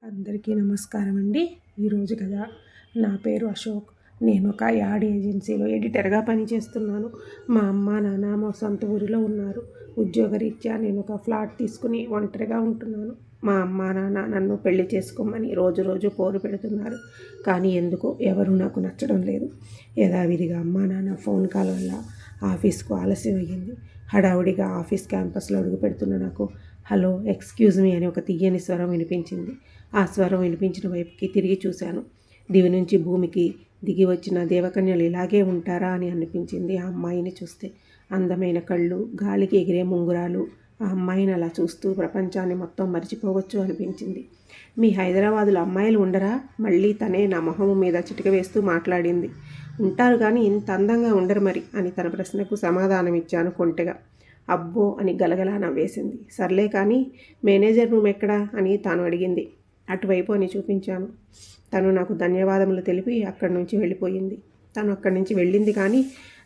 అందరికీ నమస్కారం అండి. ఈరోజు కదా నా పేరు అశోక్. నేను ఒక యాడ్ ఏజెన్సీలో ఎడిటర్గా పనిచేస్తున్నాను. మా అమ్మ నాన్న మా సొంత ఊరిలో ఉన్నారు. ఉద్యోగరీత్యా నేను ఒక ఫ్లాట్ తీసుకుని ఒంటరిగా ఉంటున్నాను. మా అమ్మ నాన్న నన్ను పెళ్లి చేసుకోమని రోజు పోరు పెడుతున్నారు. కానీ ఎందుకో ఎవరు నాకు నచ్చడం లేదు. యథావిధిగా అమ్మ నాన్న ఫోన్ కాల్ వల్ల ఆఫీస్కు ఆలస్యం అయ్యింది. హడావుడిగా ఆఫీస్ క్యాంపస్లో అడుగు పెడుతున్న నాకు హలో ఎక్స్క్యూజ్ మీ అని ఒక తీయని స్వరం వినిపించింది. ఆ స్వరం వినిపించిన వైపుకి తిరిగి చూశాను. దివి నుంచి భూమికి దిగి వచ్చిన దేవకన్యలు ఇలాగే ఉంటారా అని అనిపించింది ఆ అమ్మాయిని చూస్తే. అందమైన కళ్ళు, గాలికి ఎగిరే ముంగురాలు. ఆ అమ్మాయిని అలా చూస్తూ ప్రపంచాన్ని మొత్తం మర్చిపోవచ్చు అనిపించింది. మీ హైదరాబాదులో అమ్మాయిలు ఉండరా? మళ్ళీ తనే నా మొహము మీద చిటిక వేస్తూ మాట్లాడింది. ఉంటారు కానీ ఇంత అందంగా ఉండరు మరి అని తన ప్రశ్నకు సమాధానం ఇచ్చాను కొంటెగా. అబ్బో అని గలగలా నవ్వేసింది. సర్లే కానీ మేనేజర్ రూమ్ ఎక్కడా అని తాను అడిగింది. అటువైపు అని చూపించాను. తను నాకు ధన్యవాదములు తెలిపి అక్కడి నుంచి వెళ్ళిపోయింది. తను అక్కడి నుంచి వెళ్ళింది కానీ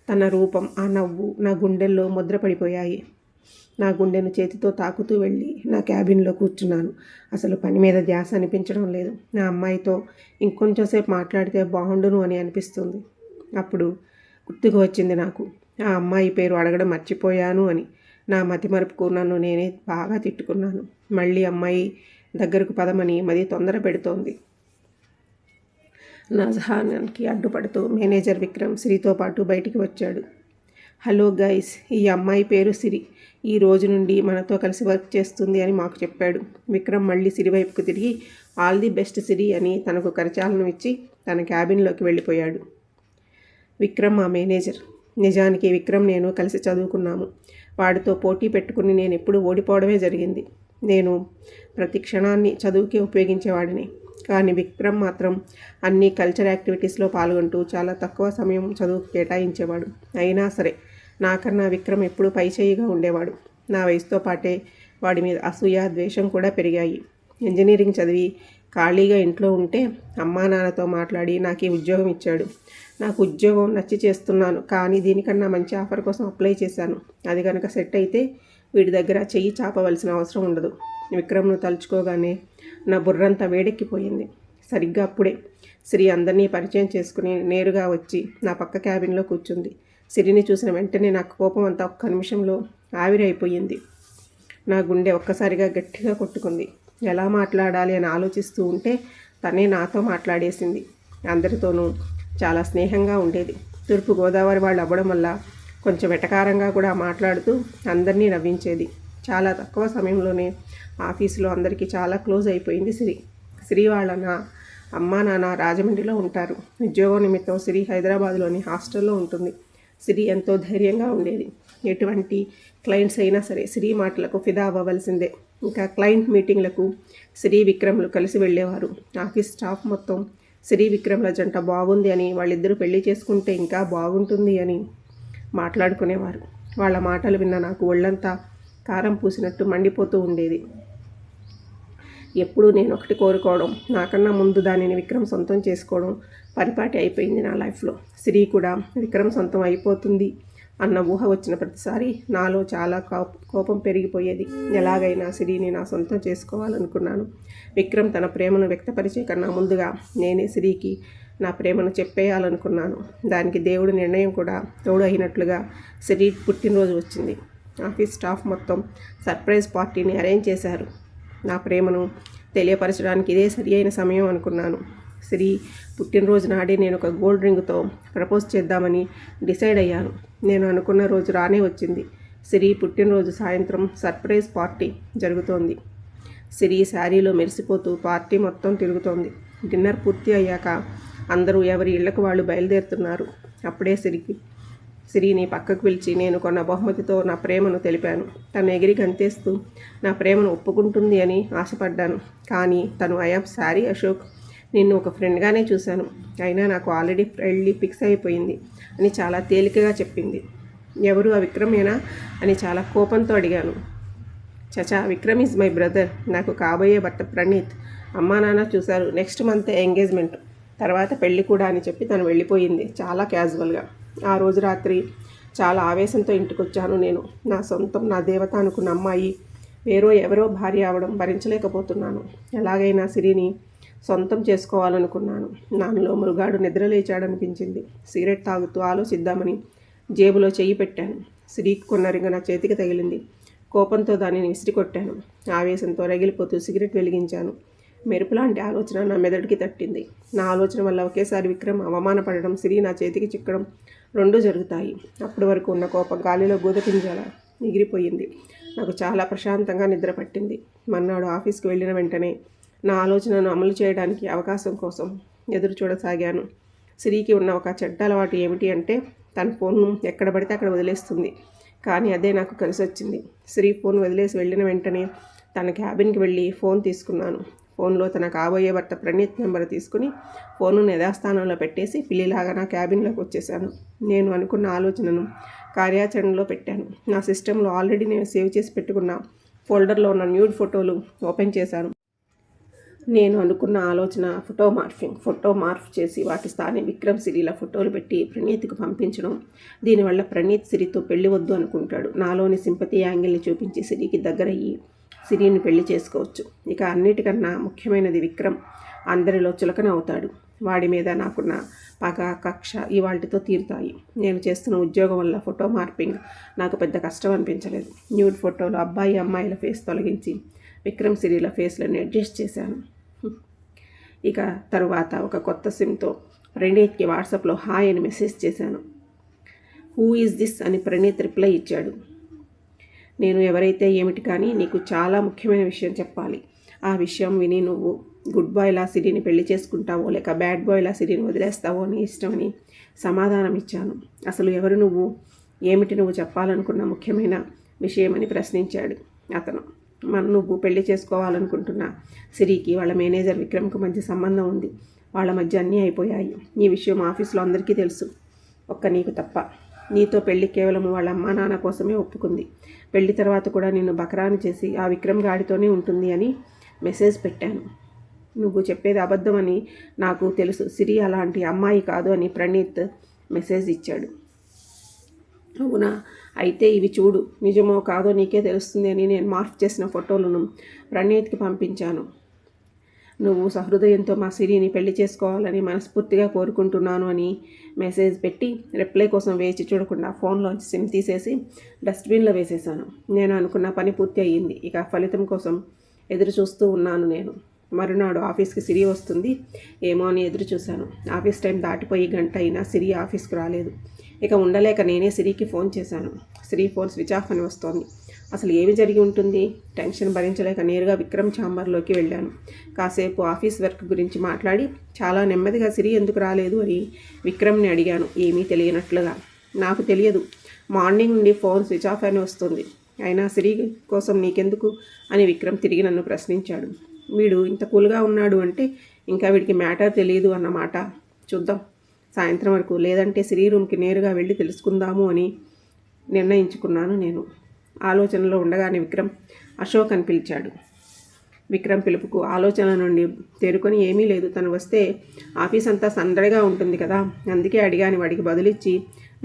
తన రూపం, ఆ నవ్వు నా గుండెల్లో ముద్రపడిపోయాయి. నా గుండెను చేతితో తాకుతూ వెళ్ళి నా క్యాబిన్లో కూర్చున్నాను. అసలు పని మీద ధ్యాస అనిపించడం లేదు. నా అమ్మాయితో ఇంకొంచెం సేపు మాట్లాడితే బాగుండును అని అనిపిస్తుంది. అప్పుడు గుర్తుకు వచ్చింది నాకు, ఆ అమ్మాయి పేరు అడగడం మర్చిపోయాను అని. నా మతిమరుపుకు నన్ను నేనే బాగా తిట్టుకున్నాను. మళ్ళీ అమ్మాయి దగ్గరకు పదమని మది తొందర పెడుతోంది. నజహాన్కి అడ్డుపడుతూ మేనేజర్ విక్రమ్ సిరితో పాటు బయటికి వచ్చాడు. హలో గైస్, ఈ అమ్మాయి పేరు సిరి. ఈ రోజు నుండి మనతో కలిసి వర్క్ చేస్తుంది అని మాకు చెప్పాడు. విక్రమ్ మళ్ళీ సిరి వైపుకు తిరిగి ఆల్ ది బెస్ట్ సిరి అని తనకు కరచాలనం ఇచ్చి తన క్యాబిన్లోకి వెళ్ళిపోయాడు. విక్రమ్ మా మేనేజర్. నిజానికి విక్రమ్ నేను కలిసి చదువుకున్నాము. వాడితో పోటీ పెట్టుకుని నేను ఎప్పుడూ ఓడిపోవడమే జరిగింది. నేను ప్రతి క్షణాన్ని చదువుకే ఉపయోగించేవాడిని. కానీ విక్రమ్ మాత్రం అన్ని కల్చర్ యాక్టివిటీస్లో పాల్గొంటూ చాలా తక్కువ సమయం చదువుకు కేటాయించేవాడు. అయినా సరే నాకన్నా విక్రమ్ ఎప్పుడూ పైచేయిగా ఉండేవాడు. నా వయసుతో పాటే వాడి మీద అసూయ, ద్వేషం కూడా పెరిగాయి. ఇంజనీరింగ్ చదివి ఖాళీగా ఇంట్లో ఉంటే అమ్మా నాన్నతో మాట్లాడి నాకు ఈ ఉద్యోగం ఇచ్చాడు. నాకు ఉద్యోగం నచ్చి చేస్తున్నాను, కానీ దీనికన్నా మంచి ఆఫర్ కోసం అప్లై చేశాను. అది కనుక సెట్ అయితే వీడి దగ్గర చెయ్యి చాపవలసిన అవసరం ఉండదు. విక్రమ్ను తలుచుకోగానే నా బుర్రంతా వేడెక్కిపోయింది. సరిగ్గా అప్పుడే సిరి అందరినీ పరిచయం చేసుకుని నేరుగా వచ్చి నా పక్క క్యాబిన్లో కూర్చుంది. సిరిని చూసిన వెంటనే నాకు కోపం అంతా ఒక్క నిమిషంలో ఆవిరైపోయింది. నా గుండె ఒక్కసారిగా గట్టిగా కొట్టుకుంది. ఎలా మాట్లాడాలి అని ఆలోచిస్తూ ఉంటే తనే నాతో మాట్లాడేసింది. అందరితోనూ చాలా స్నేహంగా ఉండేది. తూర్పు గోదావరి వాళ్ళు అవ్వడం వల్ల కొంచెం వెటకారంగా కూడా మాట్లాడుతూ అందరినీ నవ్వించేది. చాలా తక్కువ సమయంలోనే ఆఫీసులో అందరికీ చాలా క్లోజ్ అయిపోయింది సిరి. సిరి వాళ్ళ అమ్మా నాన్న రాజమండ్రిలో ఉంటారు. ఉద్యోగం నిమిత్తం సిరి హైదరాబాద్లోని హాస్టల్లో ఉంటుంది. సిరి ఎంతో ధైర్యంగా ఉండేది. ఎటువంటి క్లయింట్స్ అయినా సరే సిరి మాటలకు ఫిదా అవ్వవలసిందే. ఇంకా క్లయింట్ మీటింగ్లకు సిరి విక్రమ్లు కలిసి వెళ్ళేవారు. ఆఫీస్ స్టాఫ్ మొత్తం సిరి విక్రమ్ల జంట బాగుంది అని, వాళ్ళిద్దరూ పెళ్లి చేసుకుంటే ఇంకా బాగుంటుంది అని మాట్లాడుకునేవారు. వాళ్ళ మాటలు విన్న నాకు ఒళ్ళంతా కారం పూసినట్టు మండిపోతూ ఉండేది. ఎప్పుడూ నేను ఒకటి కోరుకోవడం, నాకన్నా ముందు దానిని విక్రమ్ సొంతం చేసుకోవడం పరిపాటి అయిపోయింది నా లైఫ్లో. సిరి కూడా విక్రమ్ సొంతం అయిపోతుంది అన్న ఊహ వచ్చిన ప్రతిసారి నాలో చాలా కోపం పెరిగిపోయేది. ఎలాగైనా సిరిని నా సొంతం చేసుకోవాలనుకున్నాను. విక్రమ్ తన ప్రేమను వ్యక్తపరిచే కన్నా ముందుగా నేనే సిరికి నా ప్రేమను చెప్పేయాలనుకున్నాను. దానికి దేవుడి నిర్ణయం కూడా తోడు అయినట్లుగా సిరి పుట్టినరోజు వచ్చింది. ఆఫీస్ స్టాఫ్ మొత్తం సర్ప్రైజ్ పార్టీని అరేంజ్ చేశారు. నా ప్రేమను తెలియపరచడానికి ఇదే సరి అయిన సమయం అనుకున్నాను. సిరి పుట్టినరోజు నాడే నేను ఒక గోల్డ్ రింగ్తో ప్రపోజ్ చేద్దామని డిసైడ్ అయ్యాను. నేను అనుకున్న రోజు రానే వచ్చింది. సిరి పుట్టినరోజు సాయంత్రం సర్ప్రైజ్ పార్టీ జరుగుతోంది. సిరి శారీలో మెరిసిపోతూ పార్టీ మొత్తం తిరుగుతోంది. డిన్నర్ పూర్తి అయ్యాక అందరూ ఎవరి ఇళ్లకు వాళ్ళు బయలుదేరుతున్నారు. అప్పుడే సిరిని పక్కకు పిలిచి నేను కొన్న బహుమతితో నా ప్రేమను తెలిపాను. తను ఎగిరి గంతేస్తూ నా ప్రేమను ఒప్పుకుంటుంది అని ఆశపడ్డాను. కానీ తను ఐయామ్ సారీ అశోక్, నిన్ను ఒక ఫ్రెండ్గానే చూశాను, అయినా నాకు ఆల్రెడీ పెళ్ళి ఫిక్స్ అయిపోయింది అని చాలా తేలికగా చెప్పింది. ఎవరు, ఆ విక్రమేనా అని చాలా కోపంతో అడిగాను. చచా, విక్రమ్ ఈజ్ మై బ్రదర్. నాకు కాబోయే భర్త ప్రణీత్. అమ్మా నాన్న చూశారు. నెక్స్ట్ మంత్ ఎంగేజ్మెంట్, తర్వాత పెళ్ళి కూడా అని చెప్పి తను వెళ్ళిపోయింది చాలా క్యాజువల్గా. ఆ రోజు రాత్రి చాలా ఆవేశంతో ఇంటికి వచ్చాను. నేను నా సొంతం, నా దేవత అనుకున్న అమ్మాయి ఎవరో భార్య అవడం భరించలేకపోతున్నాను. ఎలాగైనా సిరిని సొంతం చేసుకోవాలనుకున్నాను. నాలో మృగాడు నిద్రలేచాడనిపించింది. సిగరెట్ తాగుతూ ఆలోచిద్దామని జేబులో చెయ్యి పెట్టాను. సిరికి కొన్న రింగ నా చేతికి తగిలింది. కోపంతో దానిని విసిరికొట్టాను. ఆవేశంతో రగిలిపోతూ సిగరెట్ వెలిగించాను. మెరుపులాంటి ఆలోచన నా మెదడుకి తట్టింది. నా ఆలోచన వల్ల ఒకేసారి విక్రమ్ అవమానపడడం, సిరి నా చేతికి చిక్కడం రెండూ జరుగుతాయి. అప్పటి వరకు ఉన్న కోపం గాలిలో గూదపింజాల ఎగిరిపోయింది. నాకు చాలా ప్రశాంతంగా నిద్ర పట్టింది. మర్నాడు ఆఫీస్కి వెళ్ళిన వెంటనే నా ఆలోచనను అమలు చేయడానికి అవకాశం కోసం ఎదురు చూడసాగాను. సిరికి ఉన్న ఒక చెడ్డ అలవాటు ఏమిటి అంటే తన ఫోన్ను ఎక్కడ పడితే అక్కడ వదిలేస్తుంది. కానీ అదే నాకు కలిసి వచ్చింది. సిరి ఫోన్ వదిలేసి వెళ్ళిన వెంటనే తన క్యాబిన్కి వెళ్ళి ఫోన్ తీసుకున్నాను. ఫోన్లో తన కాబోయే భర్త ప్రణీత్ నెంబర్ తీసుకుని ఫోన్ను యథాస్థానంలో పెట్టేసి పిల్లిలాగా నా క్యాబిన్లోకి వచ్చేసాను. నేను అనుకున్న ఆలోచనను కార్యాచరణలో పెట్టాను. నా సిస్టంలో ఆల్రెడీ నేను సేవ్ చేసి పెట్టుకున్న ఫోల్డర్లో ఉన్న న్యూడ్ ఫోటోలు ఓపెన్ చేశాను. నేను అనుకున్న ఆలోచన ఫోటో మార్ఫ్ చేసి వాటి స్థానే విక్రమ్ సిరిల ఫోటోలు పెట్టి ప్రణీత్కు పంపించడం. దీనివల్ల ప్రణీత్ సిరితో పెళ్లి వద్దు అనుకుంటాడు. నాలోని సింపతి యాంగిల్ని చూపించి సిరికి దగ్గరయ్యి సిరిని పెళ్లి చేసుకోవచ్చు. ఇక అన్నిటికన్నా ముఖ్యమైనది విక్రమ్ అందరిలో చులకన అవుతాడు. వాడి మీద నాకున్న పగ, కక్ష ఇవాళ్టితో తీరుతాయి. నేను చేస్తున్న ఉద్యోగం వల్ల ఫోటో మార్పింగ్ నాకు పెద్ద కష్టం అనిపించలేదు. న్యూడ్ ఫోటోలో అబ్బాయి అమ్మాయిల ఫేస్ తొలగించి విక్రమ్ సిరిల ఫేస్లను అడ్జస్ట్ చేశాను. ఇక తరువాత ఒక కొత్త సిమ్తో ప్రణీత్కి వాట్సాప్లో హాయ్ అని మెసేజ్ చేశాను. హూ ఈజ్ దిస్ అని ప్రణీత్ రిప్లై ఇచ్చాడు. నేను ఎవరైతే ఏమిటి, కానీ నీకు చాలా ముఖ్యమైన విషయం చెప్పాలి. ఆ విషయం విని నువ్వు గుడ్ బాయ్లా సిరిని పెళ్లి చేసుకుంటావో లేక బ్యాడ్ బాయ్లా సిరిని వదిలేస్తావో నీ ఇష్టమని సమాధానం ఇచ్చాను. అసలు ఎవరు నువ్వు, ఏమిటి నువ్వు చెప్పాలనుకున్న ముఖ్యమైన విషయమని ప్రశ్నించాడు అతను. నువ్వు పెళ్లి చేసుకోవాలనుకుంటున్న సిరికి వాళ్ళ మేనేజర్ విక్రమ్కు మంచి సంబంధం ఉంది. వాళ్ళ మధ్య అన్నీ అయిపోయాయి. ఈ విషయం ఆఫీస్లో అందరికీ తెలుసు, ఒక్క నీకు తప్ప. నీతో పెళ్లి కేవలం వాళ్ళ అమ్మా నాన్న కోసమే ఒప్పుకుంది. పెళ్లి తర్వాత కూడా నిన్ను బకరాను చేసి ఆ విక్రమ్ గాడితోనే ఉంటుంది అని మెసేజ్ పెట్టాను. నువ్వు చెప్పేది అబద్ధమని నాకు తెలుసు. సిరి అలాంటి అమ్మాయి కాదు అని ప్రణీత్ మెసేజ్ ఇచ్చాడు. అవునా, అయితే ఇవి చూడు, నిజమో కాదో నీకే తెలుస్తుంది అని నేను మార్ఫ్ చేసిన ఫోటోలను ప్రణీత్కి పంపించాను. నువ్వు సహృదయంతో మా సిరిని పెళ్లి చేసుకోవాలని మనస్ఫూర్తిగా కోరుకుంటున్నాను అని మెసేజ్ పెట్టి రిప్లై కోసం వేచి చూడకుండా ఫోన్లోంచి సిమ్ తీసేసి డస్ట్బిన్లో వేసేసాను. నేను అనుకున్న పని పూర్తి అయ్యింది. ఇక ఫలితం కోసం ఎదురు చూస్తూ ఉన్నాను. నేను మరునాడు ఆఫీస్కి సిరి వస్తుంది ఏమో అని ఎదురు చూశాను. ఆఫీస్ టైం దాటిపోయి గంట అయినా సిరి ఆఫీస్కి రాలేదు. ఇక ఉండలేక నేనే సిరికి ఫోన్ చేశాను. సిరి ఫోన్ స్విచ్ ఆఫ్ అని వస్తోంది. అసలు ఏమి జరిగి ఉంటుంది? టెన్షన్ భరించలేక నేరుగా విక్రమ్ ఛాంబర్లోకి వెళ్ళాను. కాసేపు ఆఫీస్ వర్క్ గురించి మాట్లాడి చాలా నెమ్మదిగా సిరి ఎందుకు రాలేదు అని విక్రమ్ని అడిగాను, ఏమీ తెలియనట్లుగా. నాకు తెలియదు, మార్నింగ్ నుండి ఫోన్ స్విచ్ ఆఫ్ అని వస్తుంది. అయినా సిరి కోసం నీకెందుకు అని విక్రమ్ తిరిగి నన్ను ప్రశ్నించాడు. వీడు ఇంత కూల్గా ఉన్నాడు అంటే ఇంకా వీడికి మ్యాటర్ తెలియదు అన్నమాట. చూద్దాం సాయంత్రం వరకు, లేదంటే సిరి రూమ్కి నేరుగా వెళ్ళి తెలుసుకుందాము అని నిర్ణయించుకున్నాను. నేను ఆలోచనలో ఉండగానే విక్రమ్ అశోక్ అని పిలిచాడు. విక్రమ్ పిలుపుకు ఆలోచన నుండి తేరుకొని ఏమీ లేదు, తను వస్తే ఆఫీస్ అంతా సందడిగా ఉంటుంది కదా, అందుకే అడిగాని వాడికి బదులిచ్చి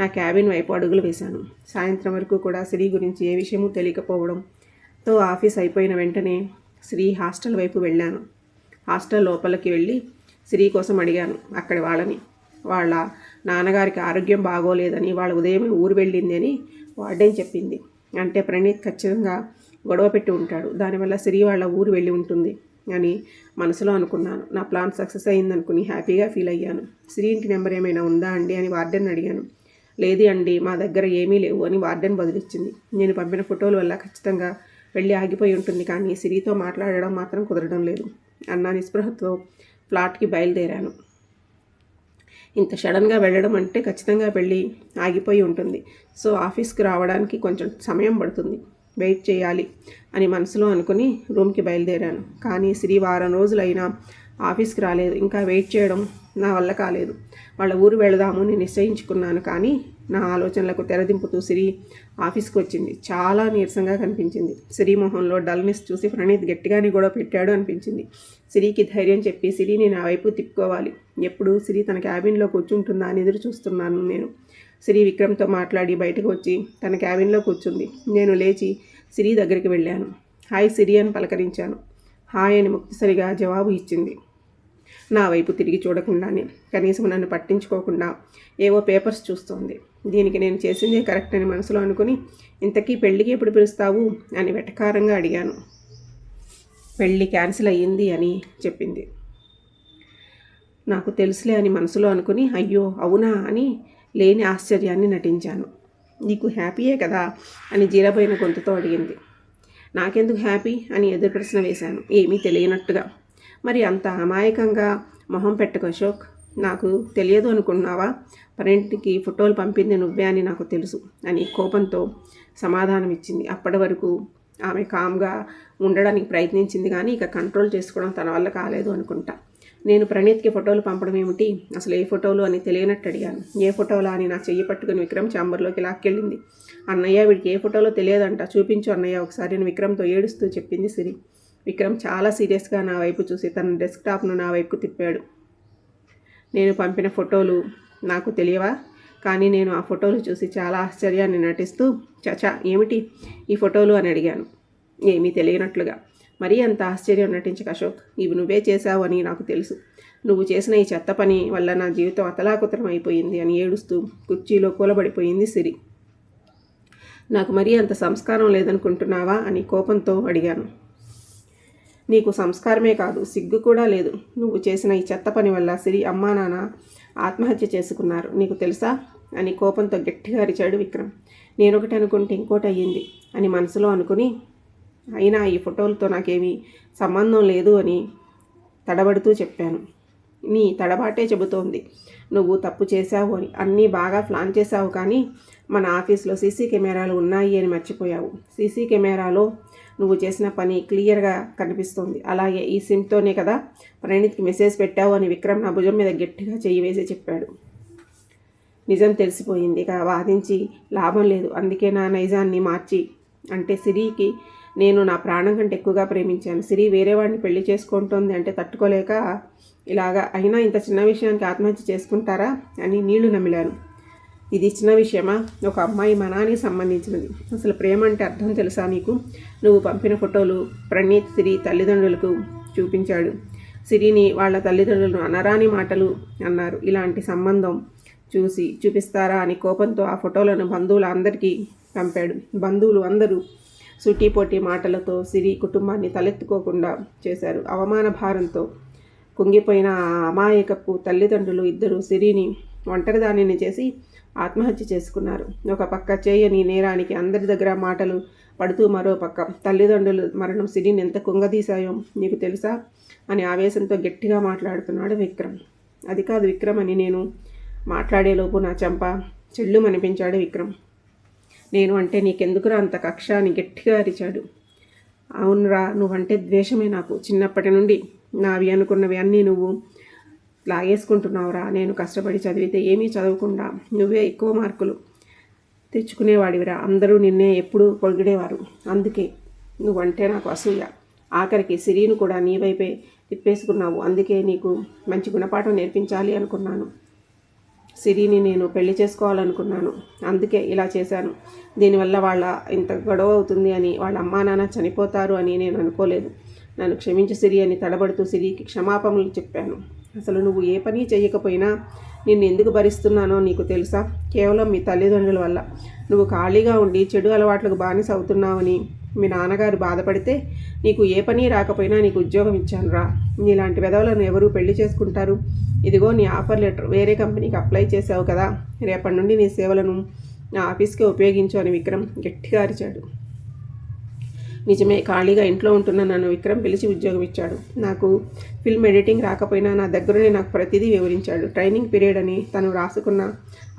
నా క్యాబిన్ వైపు అడుగులు వేశాను. సాయంత్రం వరకు కూడా సిరి గురించి ఏ విషయమూ తెలియకపోవడంతో ఆఫీస్ అయిపోయిన వెంటనే సిరి హాస్టల్ వైపు వెళ్ళాను. హాస్టల్ లోపలికి వెళ్ళి సిరి కోసం అడిగాను అక్కడి వాళ్ళని. వాళ్ళ నాన్నగారికి ఆరోగ్యం బాగోలేదని, వాళ్ళ ఉదయమే ఊరు వెళ్ళింది అని వార్డెన్ చెప్పింది. అంటే ప్రణీత్ ఖచ్చితంగా గొడవ పెట్టి ఉంటాడు, దానివల్ల సిరి వాళ్ళ ఊరు వెళ్ళి ఉంటుంది అని మనసులో అనుకున్నాను. నా ప్లాన్ సక్సెస్ అయిందనుకుని హ్యాపీగా ఫీల్ అయ్యాను. సిరి ఇంటి నెంబర్ ఏమైనా ఉందా అండి అని వార్డెన్ అడిగాను. లేదు అండి, మా దగ్గర ఏమీ లేవు అని వార్డెన్ బదులిచ్చింది. నేను పంపిన ఫోటోల వల్ల ఖచ్చితంగా వెళ్ళి ఆగిపోయి ఉంటుంది, కానీ సిరితో మాట్లాడడం మాత్రం కుదరడం లేదు అన్న నిస్పృహతో ఫ్లాట్కి బయలుదేరాను. ఇంత సడన్గా వెళ్ళడం అంటే ఖచ్చితంగా పెళ్ళి ఆగిపోయి ఉంటుంది. సో ఆఫీస్కి రావడానికి కొంచెం సమయం పడుతుంది, వెయిట్ చేయాలి అని మనసులో అనుకుని రూమ్కి బయలుదేరాను. కానీ సిరి వారం రోజులైనా ఆఫీస్కి రాలేదు. ఇంకా వెయిట్ చేయడం నా వల్ల కాలేదు. వాళ్ళ ఊరు వెళదాము అని నిశ్చయించుకున్నాను. కానీ నా ఆలోచనలకు తెరదింపుతూ సిరి ఆఫీస్కి వచ్చింది. చాలా నీరసంగా కనిపించింది. సిరి మొహంలో డల్నెస్ చూసి ప్రణీత్ గట్టిగానే గొడవ పెట్టాడు అనిపించింది. సిరికి ధైర్యం చెప్పి సిరిని నా వైపు తిప్పుకోవాలి. ఎప్పుడు సిరి తన క్యాబిన్లో కూర్చుంటుందా అని ఎదురు చూస్తున్నాను నేను. సిరి విక్రమ్తో మాట్లాడి బయటకు వచ్చి తన క్యాబిన్లో కూర్చుంది. నేను లేచి సిరి దగ్గరికి వెళ్ళాను. హాయ్ సిరి అని పలకరించాను. హాయ్ అని ముక్తసరిగా జవాబు ఇచ్చింది. నా వైపు తిరిగి చూడకుండానే, కనీసం నన్ను పట్టించుకోకుండా ఏవో పేపర్స్ చూస్తోంది. దీనికి నేను చేసిందే కరెక్ట్ అని మనసులో అనుకుని, ఇంతకీ పెళ్ళికి ఎప్పుడు పిలుస్తావు అని వెటకారంగా అడిగాను. పెళ్ళి క్యాన్సిల్ అయ్యింది అని చెప్పింది. నాకు తెలుసులే అని మనసులో అనుకుని, అయ్యో అవునా అని లేని ఆశ్చర్యాన్ని నటించాను. నీకు హ్యాపీయే కదా అని జీరబోయిన గొంతుతో అడిగింది. నాకెందుకు హ్యాపీ అని ఎదురు ప్రశ్న వేశాను, ఏమీ తెలియనట్టుగా. మరి అంత అమాయకంగా మొహం పెట్టకు అశోక్. నాకు తెలియదు అనుకున్నావా? ఫ్రెండ్కి ఫోటోలు పంపింది నువ్వే అని నాకు తెలుసు అని కోపంతో సమాధానం ఇచ్చింది. అప్పటి వరకు ఆమె కామ్గా ఉండడానికి ప్రయత్నించింది, కానీ ఇక కంట్రోల్ చేసుకోవడం తన వల్ల కాలేదు అనుకుంటా. నేను ప్రణీత్కి ఫోటోలు పంపడం ఏమిటి, అసలు ఏ ఫోటోలు అని తెలియనట్టు అడిగాను. ఏ ఫోటోలా అని నా చెయ్యి పట్టుకుని విక్రమ్ ఛాంబర్లోకి లాక్కెళ్ళింది. అన్నయ్య వీడికి ఏ ఫోటోలో తెలియదంట, చూపించు అన్నయ్య ఒకసారి అని విక్రమ్తో ఏడుస్తూ చెప్పింది సిరి. విక్రమ్ చాలా సీరియస్గా నా వైపు చూసి తన డెస్క్టాప్ను నా వైపుకు తిప్పాడు. నేను పంపిన ఫోటోలు నాకు తెలియవా? కానీ నేను ఆ ఫోటోలు చూసి చాలా ఆశ్చర్యాన్ని నటిస్తూ, చచా ఏమిటి ఈ ఫోటోలు అని అడిగాను ఏమీ తెలియనట్లుగా. మరీ అంత ఆశ్చర్యం నటించక అశోక్, ఇవి నువ్వే చేశావు అని నాకు తెలుసు. నువ్వు చేసిన ఈ చెత్త పని వల్ల నా జీవితం అతలాకుతలం అయిపోయింది అని ఏడుస్తూ కుర్చీలో కూలబడిపోయింది సిరి. నాకు మరీ అంత సంస్కారం లేదనుకుంటున్నావా అని కోపంతో అడిగాను. నీకు సంస్కారమే కాదు, సిగ్గు కూడా లేదు. నువ్వు చేసిన ఈ చెత్త పని వల్ల సిరి అమ్మా నాన్న ఆత్మహత్య చేసుకున్నారు, నీకు తెలుసా అని కోపంతో గట్టిగా అరిచాడు విక్రమ్. నేనొకటి అనుకుంటే ఇంకోటి అయ్యింది అని మనసులో అనుకుని, అయినా ఈ ఫోటోలతో నాకేమీ సంబంధం లేదు అని తడబడుతూ చెప్పాను. నీ తడబాటే చెబుతోంది నువ్వు తప్పు చేశావు అని. అన్నీ బాగా ప్లాన్ చేశావు, కానీ మన ఆఫీస్లో సీసీ కెమెరాలు ఉన్నాయి అని మర్చిపోయావు. సీసీ కెమెరాలో నువ్వు చేసిన పని క్లియర్గా కనిపిస్తోంది. అలాగే ఈ సిమ్తోనే కదా ప్రణీత్కి మెసేజ్ పెట్టావు అని విక్రమ్ నా భుజం మీద గట్టిగా చెయ్యి వేసి చెప్పాడు. నిజం తెలిసిపోయింది, ఇక వాదించి లాభం లేదు. అందుకే నా నైజాన్ని మార్చి అంటే సిరికి నేను నా ప్రాణం కంటే ఎక్కువగా ప్రేమించాను. సిరి వేరే వాడిని పెళ్లి చేసుకుంటోంది అంటే తట్టుకోలేక ఇలాగా, అయినా ఇంత చిన్న విషయానికి ఆత్మహత్య చేసుకుంటారా అని నీళ్లు నమిలాను. ఇది చిన్న విషయమా? ఒక అమ్మాయి మనానికి సంబంధించినది. అసలు ప్రేమ అంటే అర్థం తెలుసా నీకు? నువ్వు పంపిన ఫోటోలు ప్రణీత్ సిరి తల్లిదండ్రులకు చూపించాడు. సిరిని వాళ్ళ తల్లిదండ్రులను అనరాని మాటలు అన్నారు. ఇలాంటి సంబంధం చూపిస్తారా అని కోపంతో ఆ ఫోటోలను బంధువులందరికీ పంపాడు. బంధువులు అందరూ సూటిపోటి మాటలతో సిరి కుటుంబాన్ని తలెత్తుకోకుండా చేశారు. అవమాన భారంతో కుంగిపోయిన ఆ అమాయకపు తల్లిదండ్రులు ఇద్దరు సిరిని ఒంటరిదానిని చేసి ఆత్మహత్య చేసుకున్నారు. ఒక పక్క చేయని నేరానికి అందరి దగ్గర మాటలు పడుతూ మరో పక్క తల్లిదండ్రులు మరణం సిరిని ఎంత కుంగదీశాయో నీకు తెలుసా అని ఆవేశంతో గట్టిగా మాట్లాడుతున్నాడు విక్రమ్. అది కాదు విక్రమ్ అని నేను మాట్లాడేలోపు నా చెంప చెల్లుమనిపించాడు విక్రమ్. నేను అంటే నీకెందుకురా అంత కక్ష అని గట్టిగా అరిచాడు. అవునురా, నువ్వంటే ద్వేషమే నాకు. చిన్నప్పటి నుండి నావి అనుకున్నవి అన్నీ నువ్వు లాగేసుకుంటున్నావురా. నేను కష్టపడి చదివితే ఏమీ చదవకుండా నువ్వే ఎక్కువ మార్కులు తెచ్చుకునేవాడివిరా. అందరూ నిన్నే ఎప్పుడూ పొగిడేవారు. అందుకే నువ్వంటే నాకు అసూయ. ఆఖరికి సిరిను కూడా నీ వైపే తిప్పేసుకున్నావు. అందుకే నీకు మంచి గుణపాఠం నేర్పించాలి అనుకున్నాను. సిరిని నేను పెళ్లి చేసుకోవాలనుకున్నాను. అందుకే ఇలా చేశాను. దీనివల్ల వాళ్ళ ఇంత గొడవ అవుతుంది అని, వాళ్ళ అమ్మా నాన్న చనిపోతారు అని నేను అనుకోలేదు. నన్ను క్షమించు సిరి అని తడబడుతూ సిరికి క్షమాపణలు చెప్పాను. అసలు నువ్వు ఏ పని చేయకపోయినా నిన్ను ఎందుకు భరిస్తున్నానో నీకు తెలుసా? కేవలం మీ తల్లిదండ్రుల వల్ల. నువ్వు ఖాళీగా ఉండి చెడు అలవాట్లకు బానిస అవుతున్నావని మీ నాన్నగారు బాధపడితే నీకు ఏ పని రాకపోయినా నీకు ఉద్యోగం ఇచ్చాను రా. నీలాంటి వెధవలను ఎవరు పెళ్లి చేసుకుంటారు? ఇదిగో నీ ఆఫర్ లెటర్, వేరే కంపెనీకి అప్లై చేసావు కదా, రేపటి నుండి నీ సేవలను నా ఆఫీస్కే ఉపయోగించు అని విక్రమ్ గట్టిగా అరిచాడు. నిజమే, ఖాళీగా ఇంట్లో ఉంటున్న నన్ను విక్రమ్ పిలిచి ఉద్యోగం ఇచ్చాడు. నాకు ఫిల్మ్ ఎడిటింగ్ రాకపోయినా నా దగ్గరనే నాకు ప్రతిదీ వివరించాడు. ట్రైనింగ్ పీరియడ్ అని తను రాసుకున్న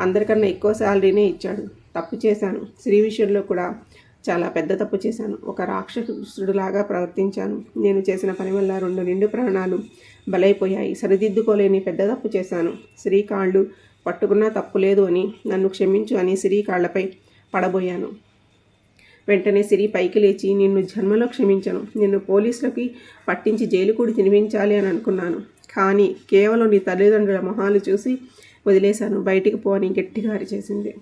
అందరికన్నా ఎక్కువ శాలరీనే ఇచ్చాడు. తప్పు చేశాను. శ్రీ విషయంలో కూడా చాలా పెద్ద తప్పు చేశాను. ఒక రాక్షసుడిలాగా ప్రవర్తించాను. నేను చేసిన పని వల్ల 2 నిండు ప్రాణాలు బలైపోయాయి. సరిదిద్దుకోలేని పెద్ద తప్పు చేశాను. శ్రీ కాళ్ళు పట్టుకున్నా తప్పు లేదు అని, నన్ను క్షమించు అని శ్రీ కాళ్లపై పడబోయాను. వెంటనే సిరి పైకి లేచి, నిన్ను జన్మలో క్షమించను. నిన్ను పోలీసులకి పట్టించి జైలు కూడా తినిపించాలి అని అనుకున్నాను. కానీ కేవలం నీ తల్లిదండ్రుల మొహాలు చూసి వదిలేశాను. బయటికి పో అని గట్టిగా అరిచేసింది.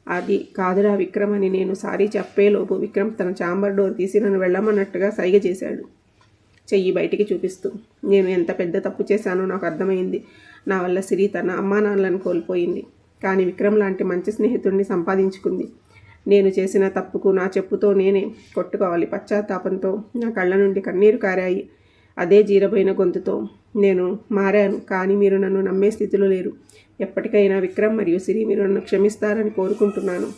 అది కాదురా విక్రమ్ అని నేను సారీ చెప్పేలోపు విక్రమ్ తన ఛాంబర్ డోర్ తీసి నన్ను వెళ్ళమన్నట్టుగా సైగ చేశాడు, చెయ్యి బయటికి చూపిస్తూ. నేను ఎంత పెద్ద తప్పు చేశానో నాకు అర్థమైంది. నా వల్ల సిరి తన అమ్మా నాన్నలను కోల్పోయింది, కానీ విక్రమ్ లాంటి మంచి స్నేహితుడిని సంపాదించుకుంది. నేను చేసిన తప్పుకు నా చెప్పుతో నేనే కొట్టుకోవాలి. పశ్చాత్తాపంతో నా కళ్ళ నుండి కన్నీరు కారాయి. అదే జీరబోయిన గొంతుతో నేను మారాను, కానీ మీరు నన్ను నమ్మే స్థితిలో లేరు. ఎప్పటికైనా విక్రమ్ మరియు సిరి మీరు నన్ను క్షమిస్తారని కోరుకుంటున్నాను.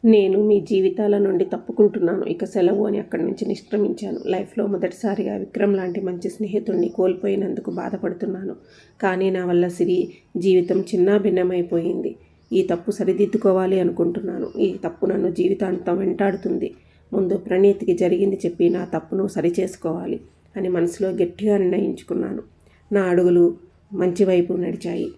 నేను మీ జీవితాల నుండి తప్పుకుంటున్నాను, ఇక సెలవు అని అక్కడి నుంచి నిష్క్రమించాను. లైఫ్లో మొదటిసారిగా విక్రమ్ లాంటి మంచి స్నేహితుడిని కోల్పోయినందుకు బాధపడుతున్నాను. కానీ నా వల్ల సిరి జీవితం చిన్నాభిన్నమైపోయింది. ఈ తప్పు సరిదిద్దుకోవాలి అనుకుంటున్నాను. ఈ తప్పు నన్ను జీవితాంతం వెంటాడుతుంది. ముందు ప్రణీత్కి జరిగింది చెప్పి నా తప్పును సరిచేసుకోవాలి అని మనసులో గట్టిగా నిర్ణయించుకున్నాను. నా అడుగులు మంచి వైపు నడిచాయి.